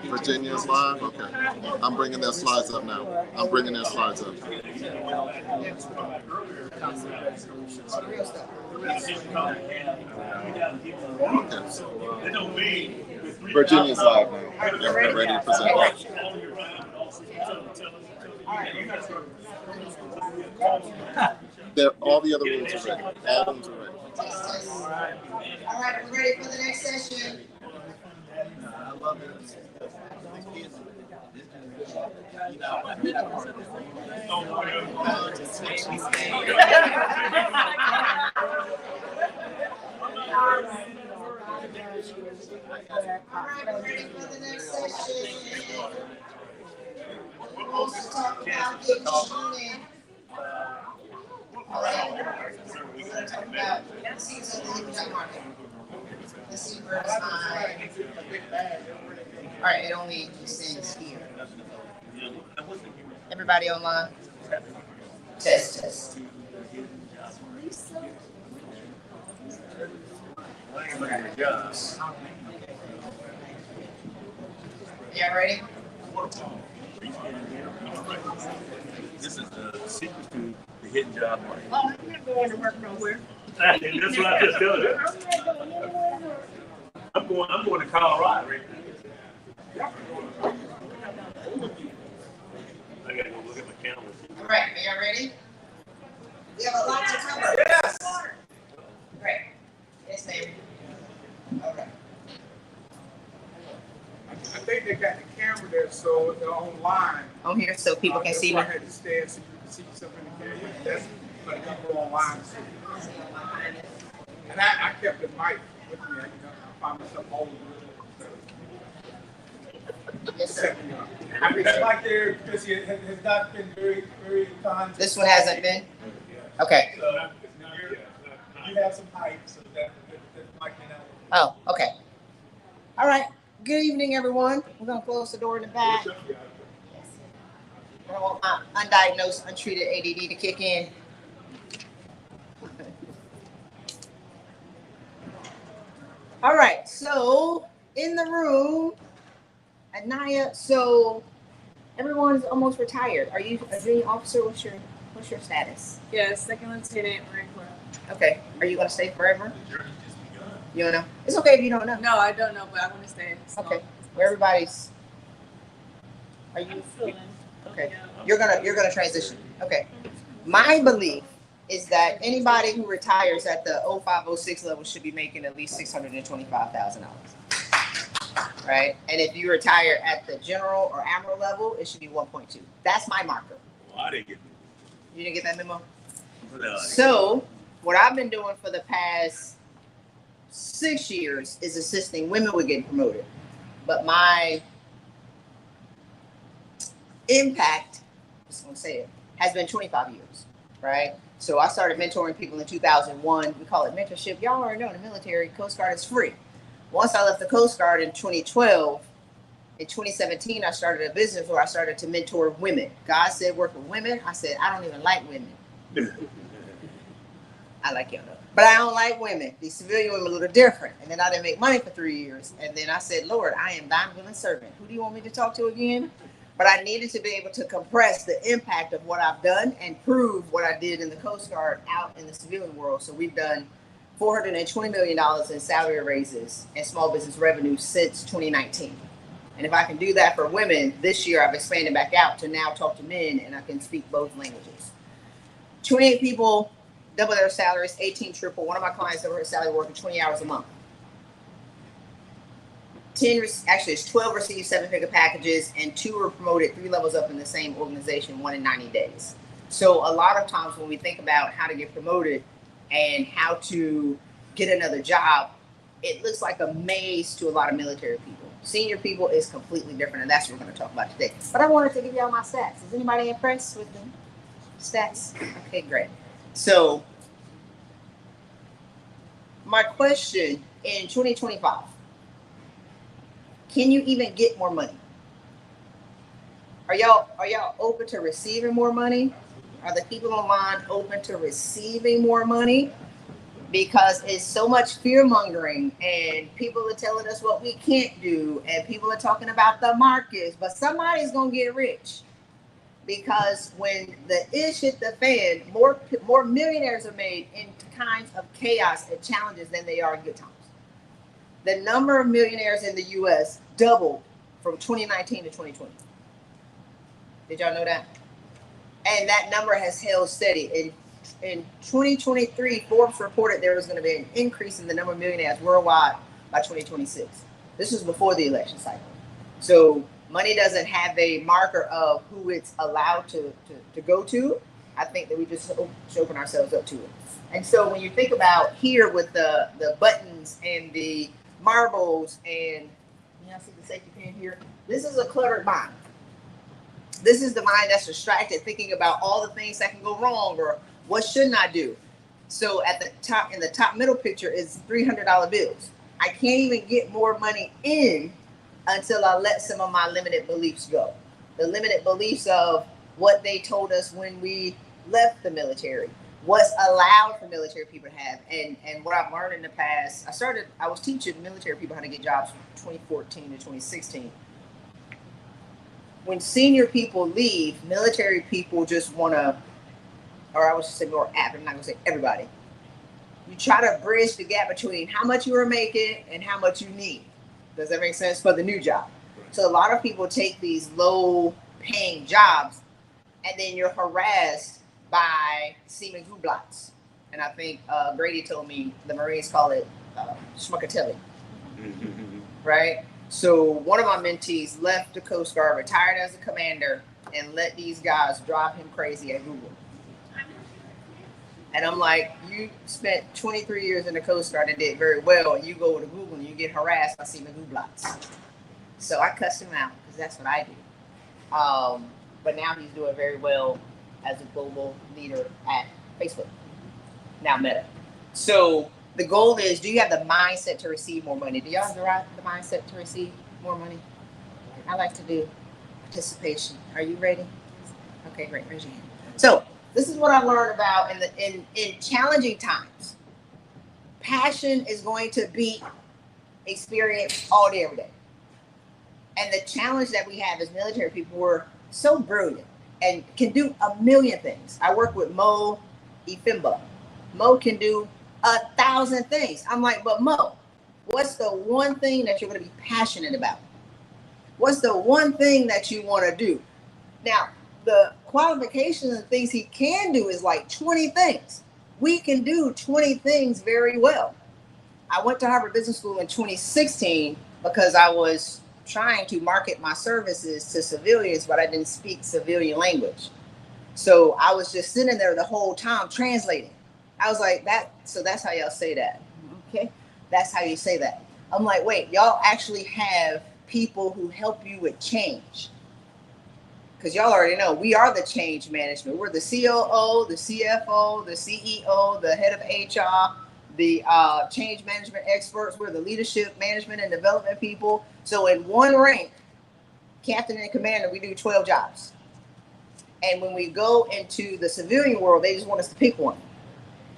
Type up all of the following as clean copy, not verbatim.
Virginia's live? Okay. I'm bringing their slides up now. I'm bringing their slides up. Okay. Virginia's live now. They're ready to present. All the other rooms are ready. All rooms are ready. All right, we're ready for the next session. All right, we're ready for the next session. We're going to talk about the all right. We're going to talk about seeds of the job market. Let's see where's mine. All right, it only extends here. Everybody online? Test. Y'all ready? This is the secret to the hidden job market. Oh, I'm not going to work nowhere. That's what I just told you. I'm going to Colorado. I gotta go look at my calendar. All right, are y'all ready? We have a lot to cover. Yes. Great. Yes, ma'am. All right. I think they got the camera there, so they're online. On here, so people can see me. I had to stand so you can see something in the camera. That's for the people online. And I kept the mic with me. I found myself holding it. Yes, sir. It's like there because it has not been very kind. This one hasn't been? Okay. So you have some hype, so that might be that. Oh, okay. All right. Good evening, everyone. We're going to close the door in the back. I don't want my undiagnosed, untreated ADD to kick in. All right. So, in the room, Anaya, so everyone's almost retired. Are you a junior officer? What's your status? Yes, second lieutenant, Marine Corps. Okay. Are you going to stay forever? You don't know? It's okay if you don't know. No, I don't know, but I want to stay. Okay. Where everybody's. Are you? Okay. You're gonna transition. Okay. My belief is that anybody who retires at the 0506 level should be making at least $625,000. Right? And if you retire at the general or admiral level, it should be 1.2. That's my marker. Well, I didn't get You didn't get that memo? No. So what I've been doing for the past 6 years is assisting women with getting promoted. But my impact, I'm just gonna say it, has been 25 years, right? So I started mentoring people in 2001. We call it mentorship. Y'all already know in the military, Coast Guard is free. Once I left the Coast Guard in 2012, in 2017, I started a business where I started to mentor women. God said work with women. I said, I don't even like women. I like y'all know. But I don't like women. These civilian women are a little different. And then I didn't make money for 3 years. And then I said, Lord, I am thine willing servant. Who do you want me to talk to again? But I needed to be able to compress the impact of what I've done and prove what I did in the Coast Guard out in the civilian world. So we've done $420 million in salary raises and small business revenue since 2019. And if I can do that for women, this year I've expanded back out to now talk to men, and I can speak both languages. 28 people double their salaries, 18 triple. One of my clients that her salary working 20 hours a month. 12 received 7-figure packages, and 2 were promoted 3 levels up in the same organization, 1 in 90 days. So a lot of times when we think about how to get promoted and how to get another job, it looks like a maze to a lot of military people. Senior people is completely different, and that's what we're going to talk about today. But I wanted to give y'all my stats. Is anybody impressed with the stats? Okay, great. So my question in 2025, can you even get more money? Are y'all open to receiving more money? Are the people online open to receiving more money? because it's so much fear mongering and people are telling us what we can't do and people are talking about the markets, but somebody's gonna get rich because when the ish hit the fan, more millionaires are made in times of chaos and challenges than they are in good times. The number of millionaires in the U.S. doubled from 2019 to 2020. Did y'all know that? And that number has held steady. In 2023, Forbes reported there was going to be an increase in the number of millionaires worldwide by 2026. This was before the election cycle. So money doesn't have a marker of who it's allowed to go to. I think that we just should open ourselves up to it. And so when you think about here with the buttons and the marbles and y'all see the safety pin here, this is a cluttered mind. This is the mind that's distracted, thinking about all the things that can go wrong or what shouldn't I do. So at the top, in the top middle picture is $300 bills. I can't even get more money in until I let some of my limited beliefs go. The limited beliefs of what they told us when we left the military, what's allowed for military people to have, and what I've learned in the past. I was teaching military people how to get jobs from 2014 to 2016. When senior people leave, military people just want to, or I would say more apt, I'm not going to say everybody. You try to bridge the gap between how much you were making and how much you need. Does that make sense for the new job? So a lot of people take these low paying jobs and then you're harassed by semen gooblots. And I think Grady told me the Marines call it schmuckatelli, right? So one of my mentees left the Coast Guard, retired as a commander, and let these guys drive him crazy at Google. And I'm like, you spent 23 years in the Coast Guard and did very well, and you go to Google and you get harassed by semen gooblots. So I cussed him out because that's what I do. But now he's doing very well as a global leader at Facebook, now Meta. So the goal is, do you have the mindset to receive more money? Do y'all have the mindset to receive more money? I like to do participation. Are you ready? Okay, great. Raise your hand. So this is what I learned about in challenging times. Passion is going to beat experience all day, every day. And the challenge that we have as military people, we're so brilliant and can do a million things. I work with Mo Ifimba. Mo can do 1,000 things. I'm like, but Mo, what's the one thing that you're going to be passionate about? What's the one thing that you want to do? Now, the qualifications and things he can do is like 20 things. We can do 20 things very well. I went to Harvard Business School in 2016 because I was trying to market my services to civilians, but I didn't speak civilian language. So I was just sitting there the whole time translating. I was like, so that's how y'all say that. Okay, that's how you say that. I'm like, wait, y'all actually have people who help you with change. Because y'all already know, we are the change management. We're the COO, the CFO, the CEO, the head of HR, the change management experts. We're the leadership, management, and development people. So in one rank, captain and commander, we do 12 jobs. And when we go into the civilian world, they just want us to pick one.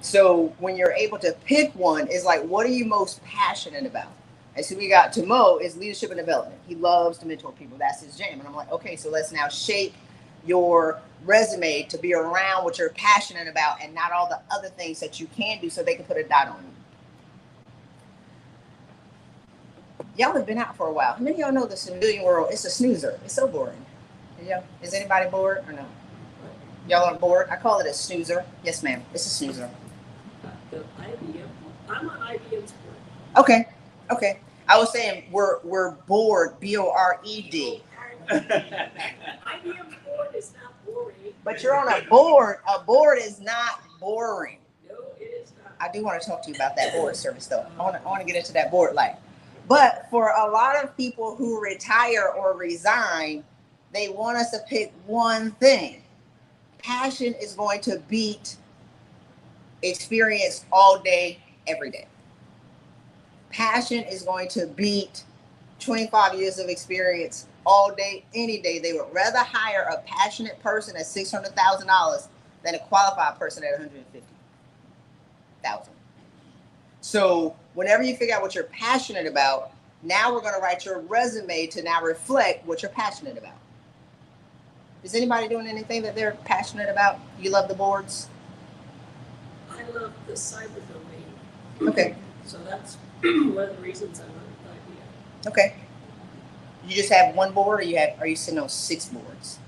So when you're able to pick one, it's like, what are you most passionate about? And so we got to Mo is leadership and development. He loves to mentor people. That's his jam. And I'm like, okay, so let's now shape your resume to be around what you're passionate about and not all the other things that you can do so they can put a dot on you. Y'all have been out for a while. How many of y'all know the civilian world? It's a snoozer. It's so boring. Yeah. Is anybody bored or no? Y'all are bored? I call it a snoozer. Yes, ma'am. It's a snoozer. The IBM. I'm on IBM's board. Okay. Okay. I was saying we're bored. B-O-R-E-D. IBM's board is not boring. But you're on a board. A board is not boring. No, it is not. I do want to talk to you about that board service, though. I want to get into that board life. But for a lot of people who retire or resign, they want us to pick one thing. Passion is going to beat experience all day, every day. Passion is going to beat 25 years of experience all day, any day. They would rather hire a passionate person at $600,000 than a qualified person at $150,000. So whenever you figure out what you're passionate about, now we're going to write your resume to now reflect what you're passionate about. Is anybody doing anything that they're passionate about? You love the boards? I love the cyber domain. Okay. So that's one of the reasons I went with IBM. Okay. You just have one board, or are you sitting on 6 boards?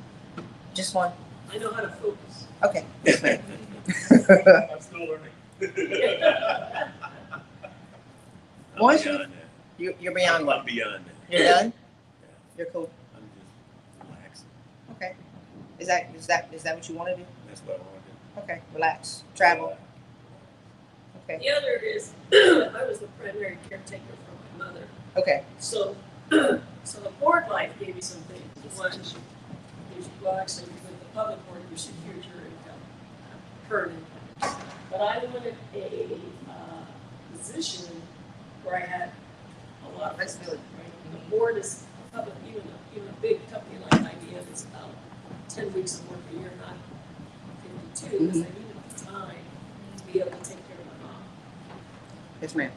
Just one? I know how to focus. Okay. Yes, ma'am. I'm still learning. Once beyond that. you're beyond I'm what? beyond that. You're done? Yeah. You're cool. I'm just relaxing. Okay. Is that what you want to do? That's what I want to do. Okay. Relax. Travel. Okay. The other is I was the primary caretaker for my mother. Okay. So the board life gave me some things. One, well, actually, with the public board, you secured your income, current income. But I wanted a position where I had a lot of flexibility. Right? The board is public, even a big company like IBM is about 10 weeks of work a year, not 52, because I needed the time to be able to take care of my mom. Yes, ma'am.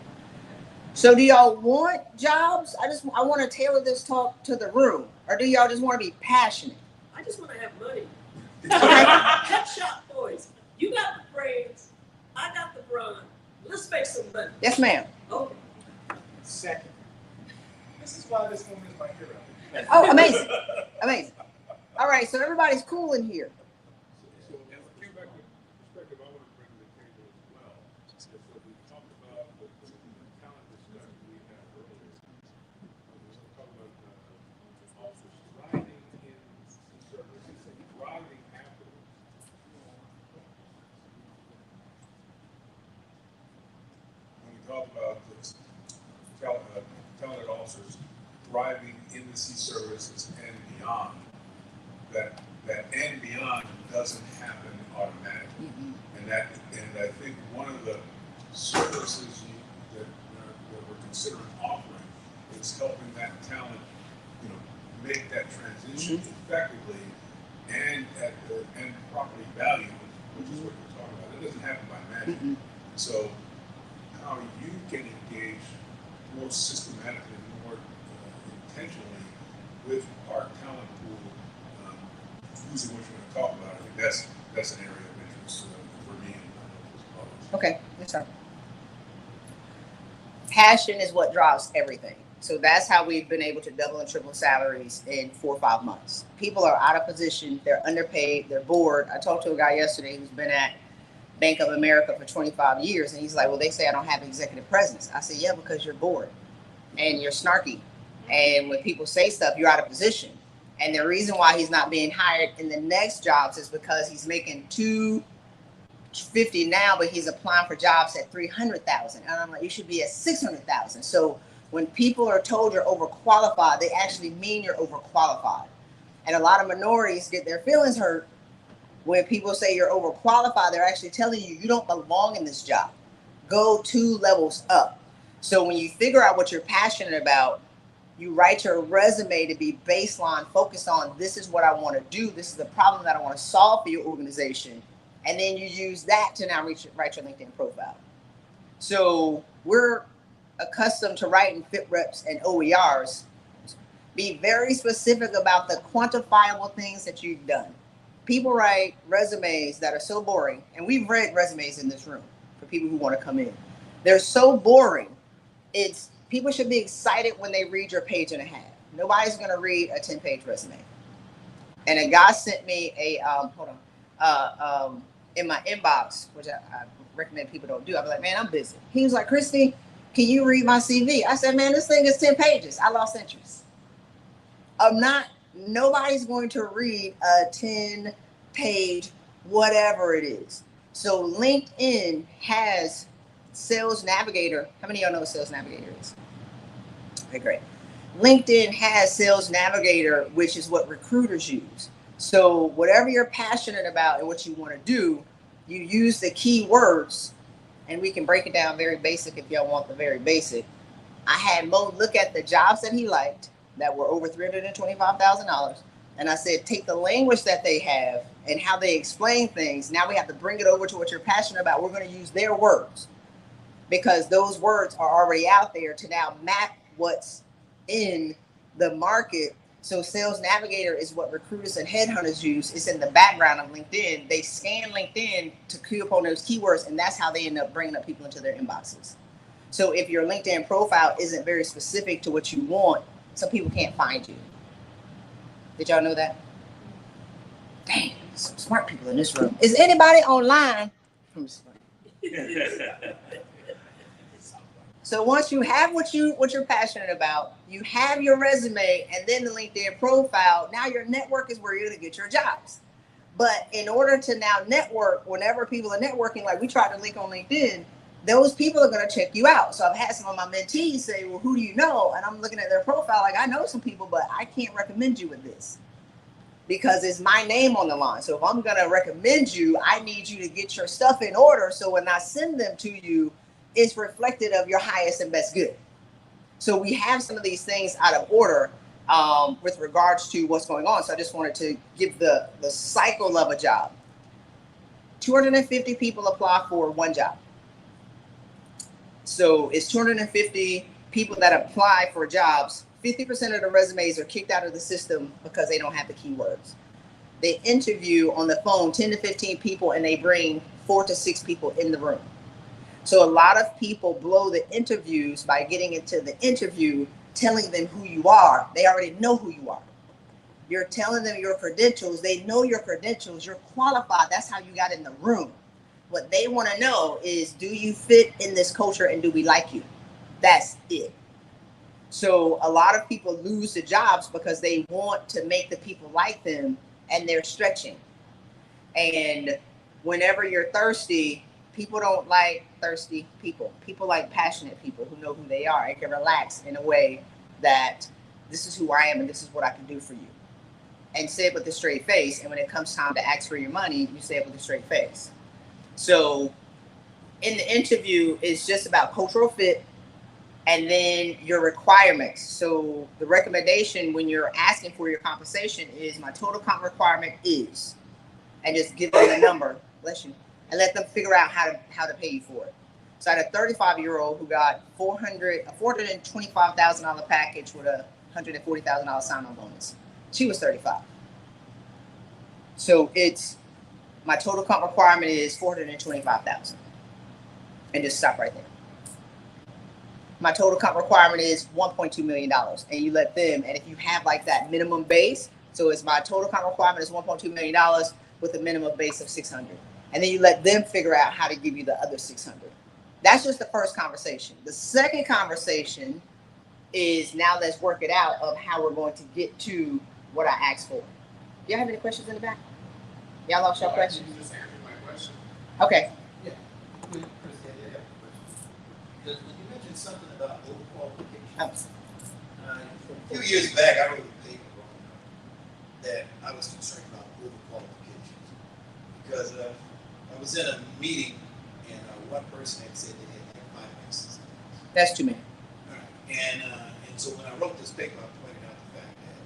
So do y'all want jobs? I want to tailor this talk to the room. Or do y'all just want to be passionate? I just want to have money. Cut shop boys. You got the brains. I got the brawn. Let's make some money. Yes, ma'am. Okay. Second. This is why this woman is my hero. Oh, amazing. Amazing. All right, so everybody's cool in here. So, as I came back with perspective, I want to bring to the table as well. So we talked about the talent discussion we had earlier. We talked about officers thriving in services and thriving afterwards. When we talk about this, talented officers thriving in the sea services and beyond, that and beyond doesn't happen automatically. And I think one of the services that we're considering offering is helping that talent, make that transition effectively and properly valued, which is what we're talking about. It doesn't happen by magic. So how you can engage more systematically, more intentionally with our talent pool, using what you're going to talk about. I think that's an area of interest for me and others. Okay, yes, sir. Passion is what drives everything. So that's how we've been able to double and triple salaries in 4 or 5 months. People are out of position, they're underpaid, they're bored. I talked to a guy yesterday who's been at Bank of America for 25 years, and he's like, well, they say I don't have executive presence. I said, yeah, because you're bored and you're snarky. And when people say stuff, you're out of position. And the reason why he's not being hired in the next jobs is because he's making $250 now, but he's applying for jobs at $300,000. And I'm like, you should be at $600,000. So when people are told you're overqualified, they actually mean you're overqualified. And a lot of minorities get their feelings hurt when people say you're overqualified. They're actually telling you you don't belong in this job. Go 2 levels up. So when you figure out what you're passionate about, you write your resume to be baseline, focused on this is what I want to do. This is the problem that I want to solve for your organization. And then you use that to now write your LinkedIn profile. So we're accustomed to writing fit reps and OERs. Be very specific about the quantifiable things that you've done. People write resumes that are so boring, and we've read resumes in this room for people who want to come in. They're so boring. People should be excited when they read your page and a half. Nobody's going to read a 10-page resume. And a guy sent me in my inbox, which I recommend people don't do. I'll be like, man, I'm busy. He was like, Christy, can you read my CV? I said, man, this thing is 10 pages. I lost interest. Nobody's going to read a 10-page, whatever it is. So LinkedIn has Sales Navigator. How many of y'all know what Sales Navigator is? Okay, great. LinkedIn has Sales Navigator, which is what recruiters use. So whatever you're passionate about and what you want to do, you use the keywords, and we can break it down very basic if y'all want the very basic. I had Mo look at the jobs that he liked that were over $325,000. And I said, take the language that they have and how they explain things. Now we have to bring it over to what you're passionate about. We're going to use their words. because those words are already out there to now map what's in the market. So Sales Navigator is what recruiters and headhunters use. It's in the background of LinkedIn. They scan LinkedIn to cue upon those keywords, and that's how they end up bringing up people into their inboxes. So if your LinkedIn profile isn't very specific to what you want, some people can't find you. Did y'all know that? Dang, some smart people in this room. Is anybody online? So once you have what you're passionate about, you have your resume and then the LinkedIn profile, now your network is where you're gonna get your jobs. But in order to now network, whenever people are networking, like we tried to link on LinkedIn, those people are gonna check you out. So I've had some of my mentees say, well, who do you know? And I'm looking at their profile, like I know some people, but I can't recommend you with this because it's my name on the line. So if I'm gonna recommend you, I need you to get your stuff in order. So when I send them to you, it's reflected of your highest and best good. So we have some of these things out of order with regards to what's going on. So I just wanted to give the cycle of a job. 250 people apply for one job. So it's 250 people that apply for jobs. 50% of the resumes are kicked out of the system because they don't have the keywords. They interview on the phone 10 to 15 people and they bring 4 to 6 people in the room. So a lot of people blow the interviews by getting into the interview, telling them who you are. They already know who you are. You're telling them your credentials. They know your credentials. You're qualified. That's how you got in the room. What they want to know is, do you fit in this culture and do we like you? That's it. So a lot of people lose the jobs because they want to make the people like them and they're stretching. And whenever you're thirsty, people don't like thirsty people. People like passionate people who know who they are and can relax in a way that this is who I am and this is what I can do for you. And say it with a straight face. And when it comes time to ask for your money, you say it with a straight face. So in the interview, it's just about cultural fit and then your requirements. So the recommendation when you're asking for your compensation is my total comp requirement is, and just give them a number, bless you, and let them figure out how to pay you for it. So I had a 35-year-old who got a $425,000 package with a $140,000 sign-on bonus. She was 35. So it's my total comp requirement is $425,000, and just stop right there. My total comp requirement is $1.2 million, and you let them. And if you have like that minimum base, so it's my total comp requirement is $1.2 million with a minimum base of 600, and then you let them figure out how to give you the other 600. That's just the first conversation. The second conversation is now let's work it out of how we're going to get to what I asked for. Do y'all have any questions in the back? Y'all lost your questions? You just answered my question. Okay. Yeah. Chris, you mentioned something about overqualification. A few years back, I wrote a paper that I was concerned about overqualifications because I was in a meeting and one person had said they had 5 masters. That's too many. All right. And so when I wrote this paper, I pointed out the fact that,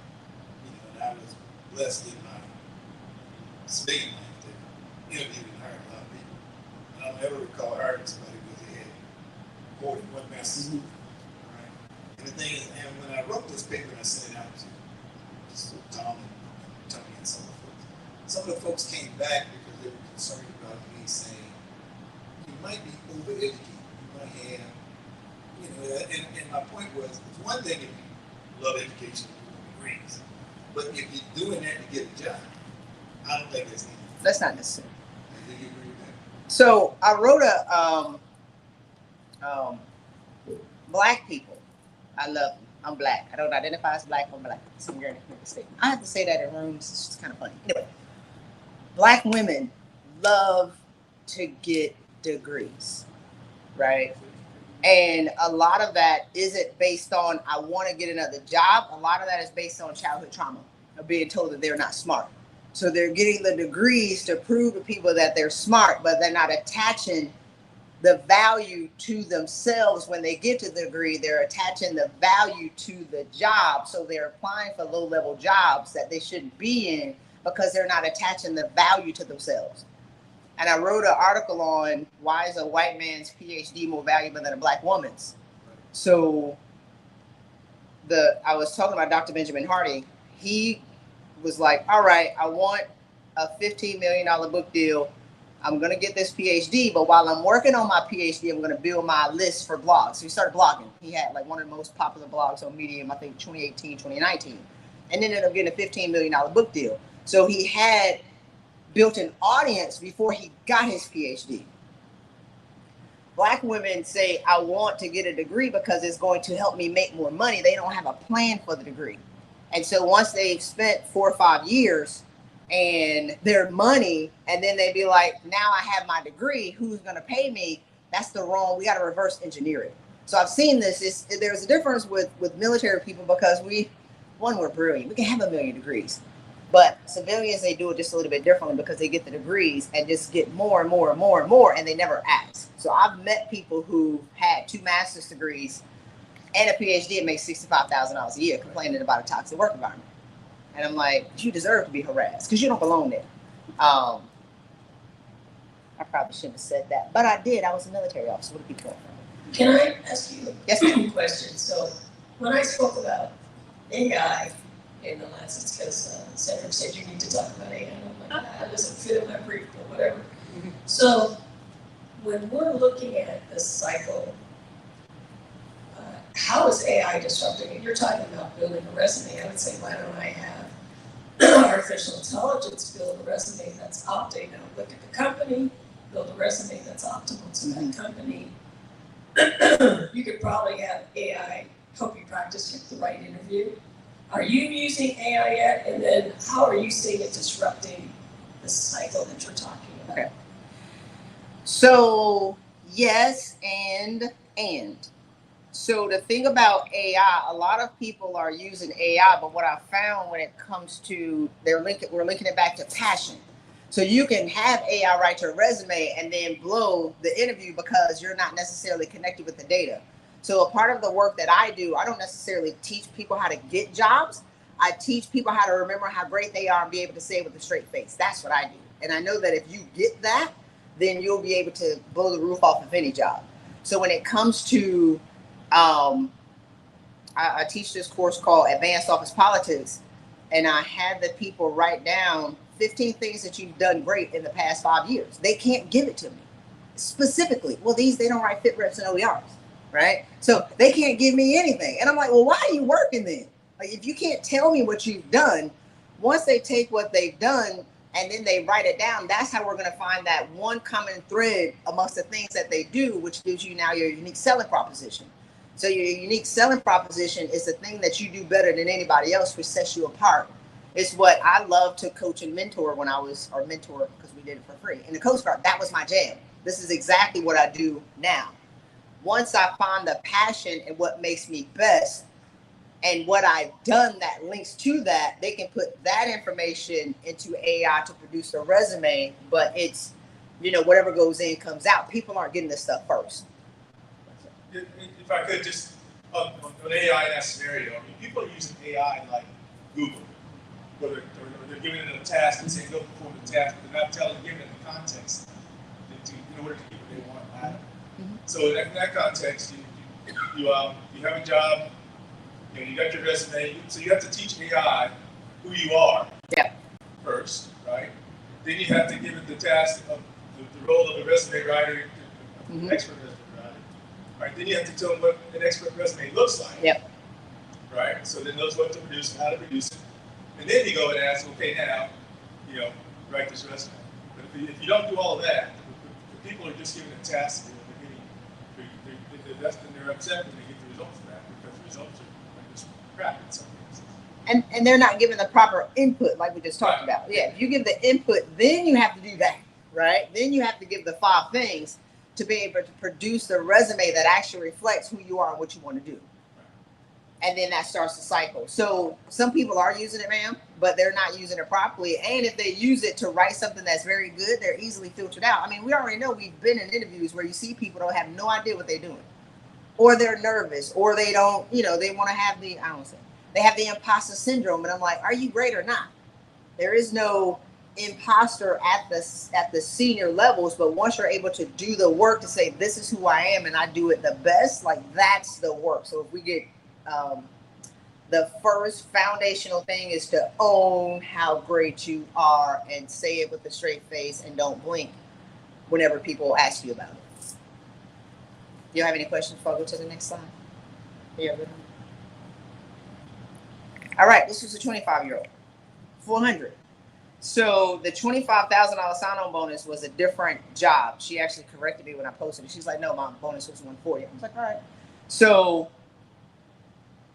and I was blessed in my civilian life to interview and hire a lot of people. And I don't ever recall hiring somebody because they had more than 1 master's. Mm-hmm. All right. And the thing is, and when I wrote this paper and I sent it out to Tom and Tony and some of the folks came back because they were concerned about me saying, you might be overeducated. You might have, and my point was, it's one thing if you love education and degrees, but if you're doing that to get a job, I don't think that's needed. That's not necessary. Do you agree with that? So I wrote black people. I love them. I'm black. I don't identify as black or black. Some girl make a statement. I have to say that in rooms. It's just kind of funny. Anyway, black women love to get degrees, right? And a lot of that isn't based on I want to get another job. A lot of that is based on childhood trauma of being told that they're not smart. So they're getting the degrees to prove to people that they're smart, but they're not attaching the value to themselves when they get to the degree. They're attaching the value to the job. So they're applying for low-level jobs that they shouldn't be in because they're not attaching the value to themselves. And I wrote an article on why is a white man's PhD more valuable than a black woman's. So I was talking about Dr. Benjamin Hardy. He was like, all right, I want a $15 million book deal. I'm going to get this PhD, but while I'm working on my PhD, I'm going to build my list for blogs. So he started blogging. He had like one of the most popular blogs on Medium, I think 2018, 2019, and ended up getting a $15 million book deal. So he had built an audience before he got his PhD. Black women say, I want to get a degree because it's going to help me make more money. They don't have a plan for the degree. And so once they've spent 4 or 5 years and their money, and then they be like, now I have my degree, who's going to pay me? That's the wrong, we got to reverse engineer it. So I've seen this. There's a difference with military people because we're brilliant. We can have 1 million degrees. But civilians, they do it just a little bit differently because they get the degrees and just get more and more and more and more, and they never ask. So I've met people who had 2 master's degrees and a PhD and make $65,000 a year complaining about a toxic work environment. And I'm like, you deserve to be harassed because you don't belong there. I probably shouldn't have said that, but I did. I was a military officer. What do people want? Can I ask you Yes, a question? So when I spoke about AI in the last, because Cedric said you need to talk about AI, and I'm like, that doesn't fit in my brief, but whatever. So when we're looking at this cycle, how is AI disrupting it? You're talking about building a resume. I would say, why don't I have artificial intelligence build a resume that's optimal? Look at the company, build a resume that's optimal to that company. You could probably have AI help you practice get the right interview. Are you using AI yet? And then how are you seeing it disrupting the cycle that you're talking about? Okay. So yes, and. So the thing about AI, a lot of people are using AI, but what I found when it comes to we're linking it back to passion. So you can have AI write your resume and then blow the interview because you're not necessarily connected with the data. So a part of the work that I do, I don't necessarily teach people how to get jobs. I teach people how to remember how great they are and be able to say it with a straight face. That's what I do. And I know that if you get that, then you'll be able to blow the roof off of any job. So when it comes to I teach this course called Advanced Office Politics, and I had the people write down 15 things that you've done great in the past 5 years. They can't give it to me specifically. Well, they don't write fit reps and OERs, right? So they can't give me anything. And I'm like, well, why are you working then? Like, if you can't tell me what you've done, once they take what they've done and then they write it down, that's how we're going to find that one common thread amongst the things that they do, which gives you now your unique selling proposition. So your unique selling proposition is the thing that you do better than anybody else, which sets you apart. It's what I love to coach and mentor mentor because we did it for free. In the Coast Guard, that was my jam. This is exactly what I do now. Once I find the passion and what makes me best and what I've done that links to that, they can put that information into AI to produce a resume, but it's, whatever goes in comes out. People aren't getting this stuff first. If I could just, on AI in that scenario, I mean, people are using AI like Google, where they're giving it a task and saying, go perform the task, but they're not giving it the context in order to get what they want out of it. Mm-hmm. So in that context, you have a job, you got your resume, so you have to teach AI who you are first, right? Then you have to give it the task of the role of a resume writer, an expert resume writer. Right, then you have to tell them what an expert resume looks like. Yep. Right, so then knows what to produce and how to produce it. And then you go and ask, okay, now, write this resume. But if you don't do all of that, the people are just given a task, they're upset when they get the results of that because the results are just crap in some cases. And they're not given the proper input like we just talked about. Yeah, if you give the input, then you have to do that, right? Then you have to give the 5 things to be able to produce the resume that actually reflects who you are and what you want to do. And then that starts the cycle. So some people are using it, ma'am, but they're not using it properly. And if they use it to write something that's very good, they're easily filtered out. I mean, we already know, we've been in interviews where you see people don't have no idea what they're doing. Or they're nervous, or they don't, they want to have they have the imposter syndrome. And I'm like, are you great or not? There is no imposter at the senior levels, but once you're able to do the work to say this is who I am and I do it the best, like that's the work. So if we get the first foundational thing is to own how great you are and say it with a straight face and don't blink whenever people ask you about it. You have any questions before I go to the next slide? Yeah. All right, this was a 25-year-old, 400. So the $25,000 sign-on bonus was a different job. She actually corrected me when I posted it. She's like, no, my bonus was 140. I was like, all right. So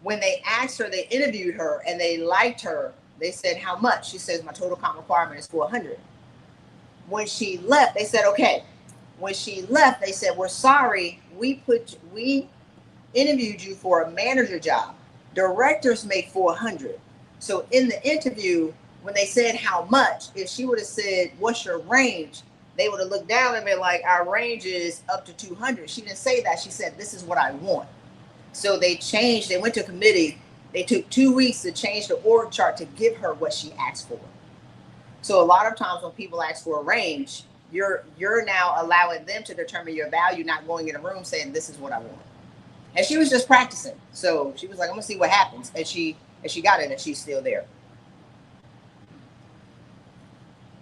when they asked her, they interviewed her and they liked her. They said, how much? She says, my total comp requirement is 400. When she left, they said, okay. When she left, they said, we're sorry. We interviewed you for a manager job. Directors make 400. So in the interview, when they said how much, if she would have said, what's your range? They would have looked down and been like, our range is up to 200. She didn't say that. She said, this is what I want. So they changed, they went to committee. They took 2 weeks to change the org chart to give her what she asked for. So a lot of times when people ask for a range, you're now allowing them to determine your value, not going in a room saying, this is what I want. And she was just practicing. So she was like, I'm gonna see what happens. And she got it and she's still there.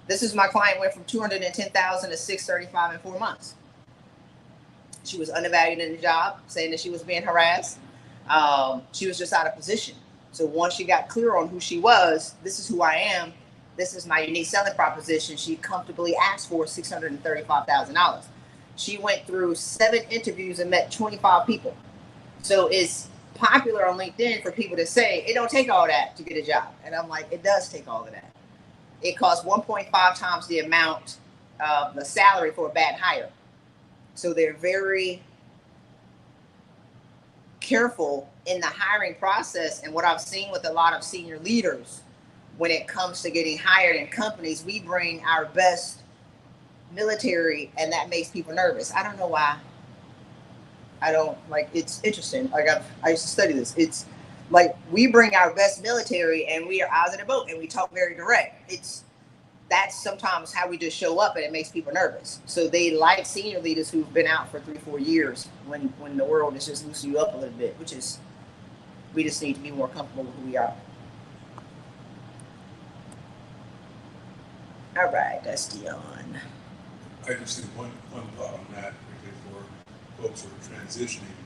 This is my client went from 210,000 to 635 in 4 months. She was undervalued in the job, saying that she was being harassed. She was just out of position. So once she got clear on who she was, this is who I am, this is my unique selling proposition, she comfortably asked for $635,000. She went through 7 interviews and met 25 people. So it's popular on LinkedIn for people to say, it don't take all that to get a job. And I'm like, it does take all of that. It costs 1.5 times the amount of the salary for a bad hire. So they're very careful in the hiring process. And what I've seen with a lot of senior leaders, when it comes to getting hired in companies, we bring our best military and that makes people nervous. I don't know why. I don't like, it's interesting. Like I used to study this. It's like we bring our best military and we are eyes in the boat and we talk very direct. That's sometimes how we just show up and it makes people nervous. So they like senior leaders who've been out for 3-4 years when the world is just loosening you up a little bit, which is, we just need to be more comfortable with who we are. All right, that's Dion. I just think one thought on that, particularly for folks who are transitioning.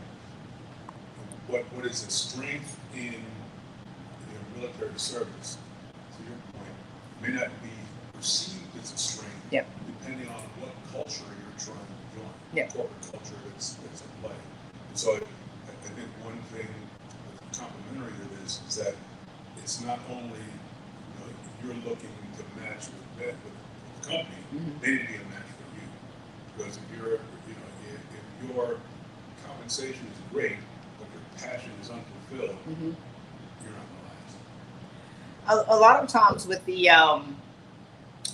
What is a strength in your military service, to your point, may not be perceived as a strength, yep, depending on what culture you're trying to join, yep, corporate culture that's in play. And so I think one thing that's complementary to this is that it's not only you're looking to match with the company, mm-hmm, they need to be a match for you. Because if your compensation is great, but your passion is unfulfilled, mm-hmm, you're not going to last. a lot of times with the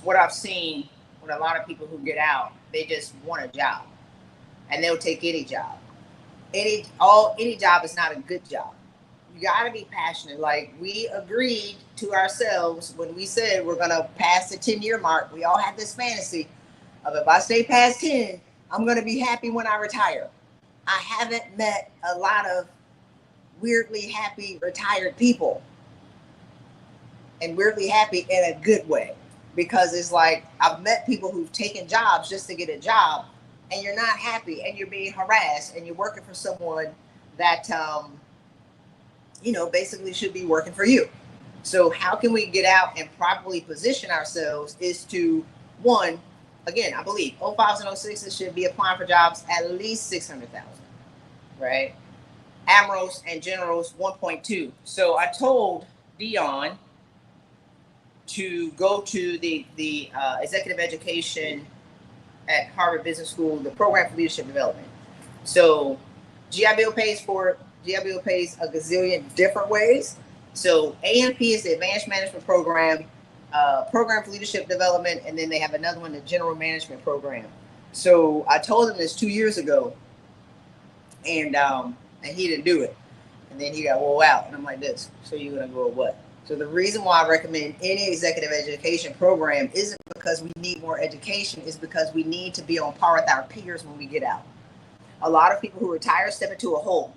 what I've seen with a lot of people who get out, they just want a job and they'll take any job. Any job is not a good job. You got to be passionate. Like we agreed to ourselves when we said we're going to pass the 10-year mark. We all had this fantasy of if I stay past 10, I'm going to be happy when I retire. I haven't met a lot of weirdly happy retired people, and weirdly happy in a good way, because it's like I've met people who've taken jobs just to get a job and you're not happy and you're being harassed and you're working for someone that basically should be working for you. So how can we get out and properly position ourselves is to, one, again, I believe 05s and 06s should be applying for jobs at least 600,000, right? Admirals and generals 1.2. So I told Dion to go to the executive education at Harvard Business School, the program for leadership development. So GI Bill pays for it. GI Bill pays a gazillion different ways. So AMP is the Advanced Management Program, Program for Leadership Development, and then they have another one, the General Management Program. So I told him this 2 years ago, and he didn't do it. And then he got rolled out, and I'm like this. So you're gonna go what? So the reason why I recommend any executive education program isn't because we need more education, is because we need to be on par with our peers when we get out. A lot of people who retire step into a hole.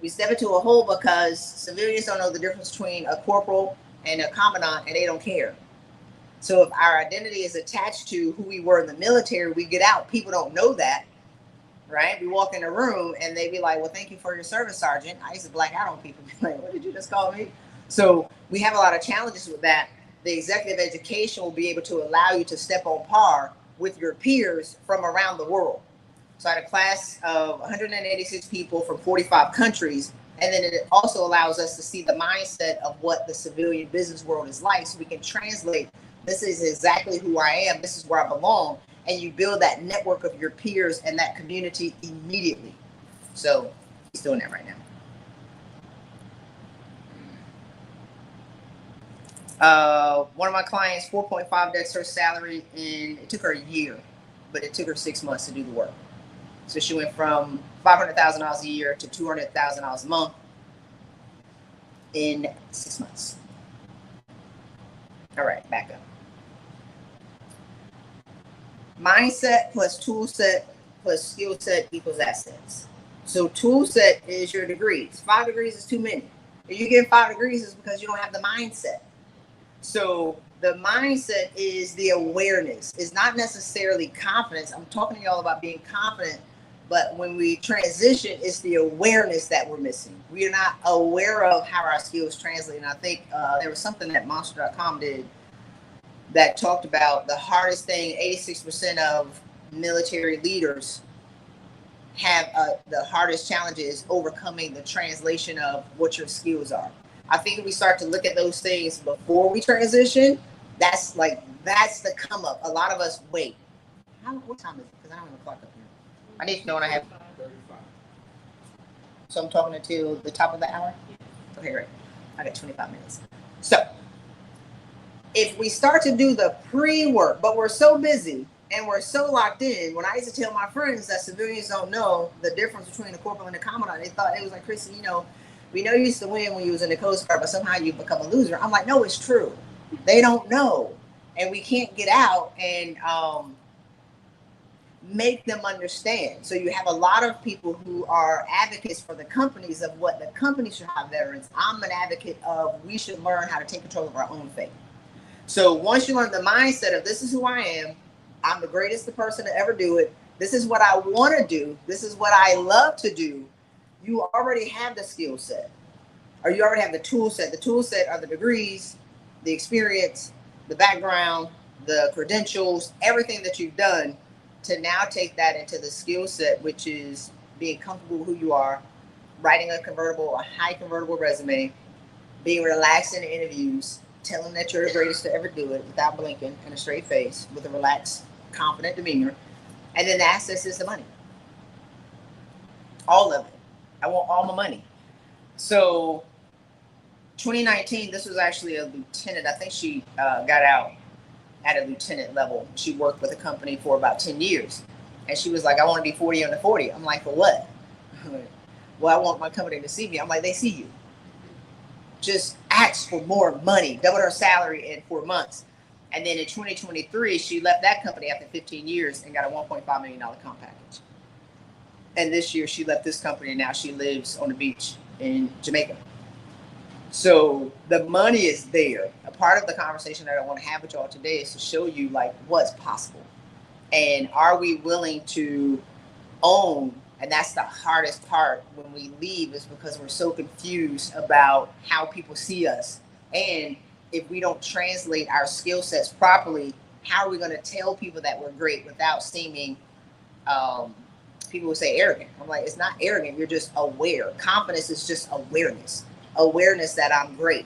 We step into a hole because civilians don't know the difference between a corporal and a commandant, and they don't care. So if our identity is attached to who we were in the military, we get out, people don't know that, right? We walk in a room and they be like, well, thank you for your service, Sergeant. I used to black out on people. Like, what did you just call me? So we have a lot of challenges with that. The executive education will be able to allow you to step on par with your peers from around the world. So I had a class of 186 people from 45 countries. And then it also allows us to see the mindset of what the civilian business world is like. So we can translate, this is exactly who I am. This is where I belong. And you build that network of your peers and that community immediately. So he's doing that right now. One of my clients, 4.5, that's her salary, and it took her a year, but it took her 6 months to do the work. So she went from $500,000 a year to $200,000 a month in 6 months. All right, back up. Mindset plus tool set plus skill set equals assets. So tool set is your degrees. 5 degrees is too many. If you get 5 degrees, it's because you don't have the mindset. So the mindset is the awareness. It's not necessarily confidence. I'm talking to y'all about being confident, but when we transition, it's the awareness that we're missing. We are not aware of how our skills translate. And I think there was something that Monster.com did that talked about the hardest thing. 86% of military leaders have the hardest challenge is overcoming the translation of what your skills are. I think if we start to look at those things before we transition, that's the come up. A lot of us wait. What time is it? Because I don't have a clock up here. I need to know when I have 35. So I'm talking until the top of the hour? Okay, great. I got 25 minutes. So if we start to do the pre-work, but we're so busy and we're so locked in, when I used to tell my friends that civilians don't know the difference between the corporal and the commandant, they thought it was like, Chrissy, we know you used to win when you was in the Coast Guard, but somehow you become a loser. I'm like, no, it's true. They don't know. And we can't get out and make them understand. So you have a lot of people who are advocates for the companies of what the company should have veterans. I'm an advocate of we should learn how to take control of our own fate. So once you learn the mindset of this is who I am, I'm the greatest person to ever do it. This is what I want to do. This is what I love to do. You already have the skill set, or you already have the tool set. The tool set are the degrees, the experience, the background, the credentials, everything that you've done to now take that into the skill set, which is being comfortable with who you are, writing a high convertible resume, being relaxed in interviews, telling that you're the greatest to ever do it without blinking and a straight face with a relaxed, confident demeanor. And then the assets is the money. All of it. I want all my money. So 2019, this was actually a lieutenant. I think she got out at a lieutenant level. She worked with a company for about 10 years. And she was like, I want to be 40 under 40. I'm like, for what? Well, I want my company to see me. I'm like, they see you. Just ask for more money. Doubled her salary in 4 months. And then in 2023, she left that company after 15 years and got a $1.5 million comp package. And this year she left this company and now she lives on the beach in Jamaica. So the money is there. A part of the conversation that I want to have with y'all today is to show you what's possible. And are we willing to own? And that's the hardest part when we leave, is because we're so confused about how people see us. And if we don't translate our skill sets properly, how are we going to tell people that we're great without seeming, people will say arrogant. I'm like, it's not arrogant. You're just aware. Confidence is just awareness. Awareness that I'm great.